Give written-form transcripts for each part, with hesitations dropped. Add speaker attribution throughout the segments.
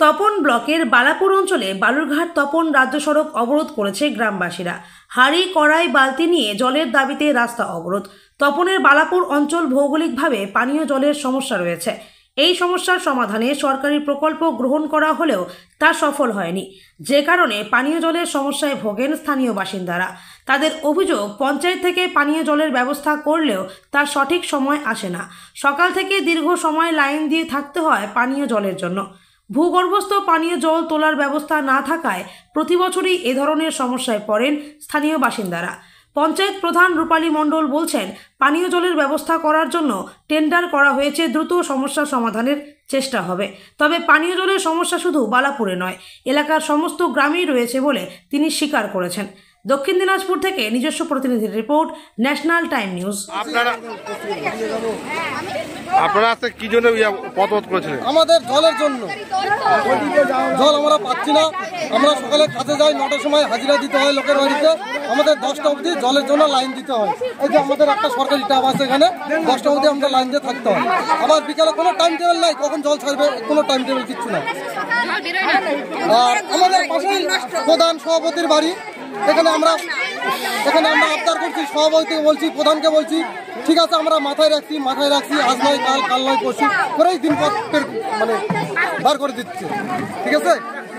Speaker 1: তপন ব্লকের বালাপুর অঞ্চলে বালুরঘাট তপন রাজ্য সড়ক অবরোধ করেছে গ্রামবাসীরা। হাঁড়ি কড়াই বালতি নিয়ে জলের দাবিতে রাস্তা অবরোধ। তপনের বালাপুর অঞ্চল ভৌগোলিকভাবে পানীয় জলের সমস্যা রয়েছে। এই সমস্যার সমাধানে সরকারি প্রকল্প গ্রহণ করা হলেও তা সফল হয়নি, যে কারণে পানীয় জলের সমস্যায় ভোগেন স্থানীয় বাসিন্দারা। তাদের অভিযোগ, পঞ্চায়েত থেকে পানীয় জলের ব্যবস্থা করলেও তার সঠিক সময় আসে না। সকাল থেকে দীর্ঘ সময় লাইন দিয়ে থাকতে হয় পানীয় জলের জন্য। ভূগর্ভস্থ পানীয় জল তোলার ব্যবস্থা না থাকায় প্রতি বছরই এ ধরনের সমস্যায় পড়েন স্থানীয় বাসিন্দারা। পঞ্চায়েত প্রধান রূপালী মণ্ডল বলছেন, পানীয় জলের ব্যবস্থা করার জন্য টেন্ডার করা হয়েছে, দ্রুত সমস্যা সমাধানের চেষ্টা হবে। তবে পানীয় জলের সমস্যা শুধু বালাপুরে নয়, এলাকার সমস্ত গ্রামেই রয়েছে বলে তিনি স্বীকার করেছেন। দক্ষিণ দিনাজপুর থেকে নিজস্ব প্রতিনিধির রিপোর্ট, ন্যাশনাল টাইম নিউজ।
Speaker 2: আপনারা আজকে কি জন্য পথরোধ করেছিলেন?
Speaker 3: আমাদের জলের জন্য। জল আমরা পাচ্ছি না। আমরা সকালে কাজে যাই, 9টার সময় হাজিরা দিতে হয় লোকের বাড়িতে। আমাদের 10টা অবধি জলের জন্য লাইন দিতে হয়। এই যে আমাদের একটা সরকারি ট্যাপ আছে এখানে, 10টা অবধি আমরা লাইন দিয়ে থাকতে হয়। আবার বিকালে কোনো টাইম টেবিল নাই, কখন জল ছাড়বে কোনো টাইম টেবিল কিচ্ছু না। আর আমাদের পাশেই প্রধান সভাপতির বাড়ি। এখানে আমরা আবদার করছি, সভাপতিকে বলছি, প্রধানকে বলছি, ঠিক আছে আমরা মাথায় রাখছি, আজ নয় কাল, কাল নয় পরশু করেই দিন মানে বার করে দিচ্ছে। ঠিক আছে,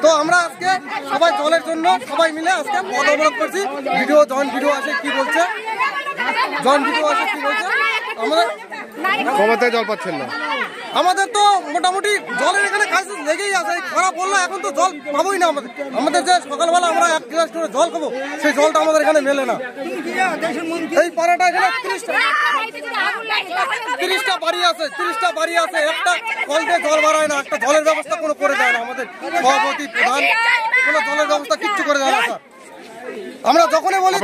Speaker 3: তো আমরা আজকে সবাই জলের জন্য সবাই মিলে আজকে পথ অবরোধ করছি। জয়েন্ট ভিডিও আসে কি বলছে, আমরা
Speaker 2: ক্ষমতায় জল পাচ্ছেন না।
Speaker 3: আমাদের তো মোটামুটি জলের এখানে কাজ লেগেই আছে। খারাপ বললো এখন তো জল পাবোই না। আমাদের যে সকালবেলা আমরা 1 গ্লাস করে জল খাবো, সেই জলটা আমাদের এখানে মেলে না। এই পাড়াটা এখানে 30টা বাড়ি আছে, একটা কল দিয়ে জল বাড়ায় না, একটা জলের ব্যবস্থা কোনো করে দেয় না। আমাদের সভাপতি প্রধান কোনো জলের ব্যবস্থা কিচ্ছু করে দেয় না স্যার। আমরা যখনই বলি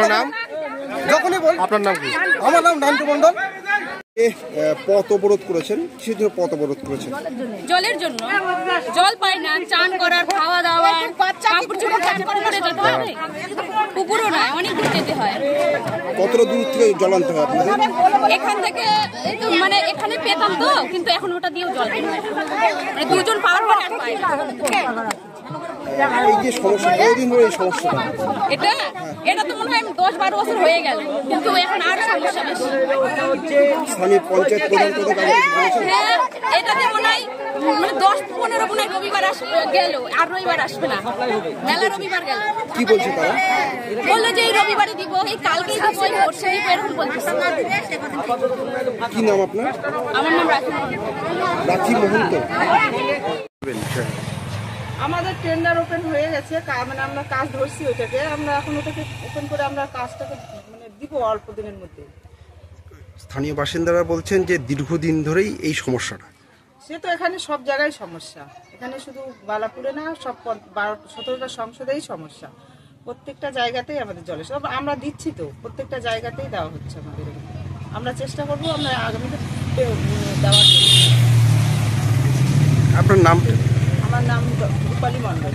Speaker 2: আপনার নাম কি?
Speaker 3: আমার নাম নান্টু মণ্ডল।
Speaker 2: পথ অবরোধ করেছেন, কিসের জন্য পথ অবরোধ করেছেন?
Speaker 4: জলের জন্য। জল পাই না, চান করার, খাওয়া দাওয়া, পুকুরও নয়, অনেক দূর যেতে হয়।
Speaker 2: কতটা দূর থেকে জল আনতে হয় আপনাদের?
Speaker 4: এখান থেকে মানে এখানে পেতাম তো, কিন্তু এখন ওটা দিয়েও জল পেতে হয়, মানে 2 জন পাওয়ার পর আর পাই।
Speaker 2: এই যে সমস্যা, কতদিন ধরে এই সমস্যাটা?
Speaker 4: এটা তো মনে হয় 10-12 বছর হয়ে গেল, কিন্তু এখন আর সমস্যা বেশি।
Speaker 2: স্থানীয় পঞ্চায়েত প্রধান
Speaker 4: হ্যাঁ, এটাতে মনে হয় মানে 10-15 মনে হয় রবিবার গেল, আর রবিবার আসবে না, মেলা রবিবার গেল।
Speaker 2: কি বলছে তারা?
Speaker 4: বললো যে এই রবিবারে দিব, এই কালকেই দিব, এই পরশু দিব, এরকম বলতেছে।
Speaker 2: কি নাম আপনার?
Speaker 4: আমার নাম
Speaker 2: রাখি মহন্ত।
Speaker 5: আমাদের টেন্ডার ওপেন হয়ে গেছে, মানে আমরা কাজ ধরছি ওইটাকে। আমরা এখন ওটাকে ওপেন করে আমরা কাজটাকে মানে দিব অল্প দিনের মধ্যে।
Speaker 2: স্থানীয় বাসিন্দারা বলছেন যে দীর্ঘদিন ধরেই এই সমস্যাটা।
Speaker 5: সে তো এখানে সব জায়গায় সমস্যা, এখানে শুধু বালাপুরে না, সব 12-17টা সংসদেই সমস্যা। প্রত্যেকটা জায়গাতেই আমাদের জলের সব আমরা দিচ্ছি, তো প্রত্যেকটা জায়গাতেই দেওয়া হচ্ছে আমাদের। আমরা চেষ্টা করবো আমরা আগামীতে দেওয়ার জন্য।
Speaker 2: আপনার নাম?
Speaker 5: আমার নাম রূপালী মণ্ডল।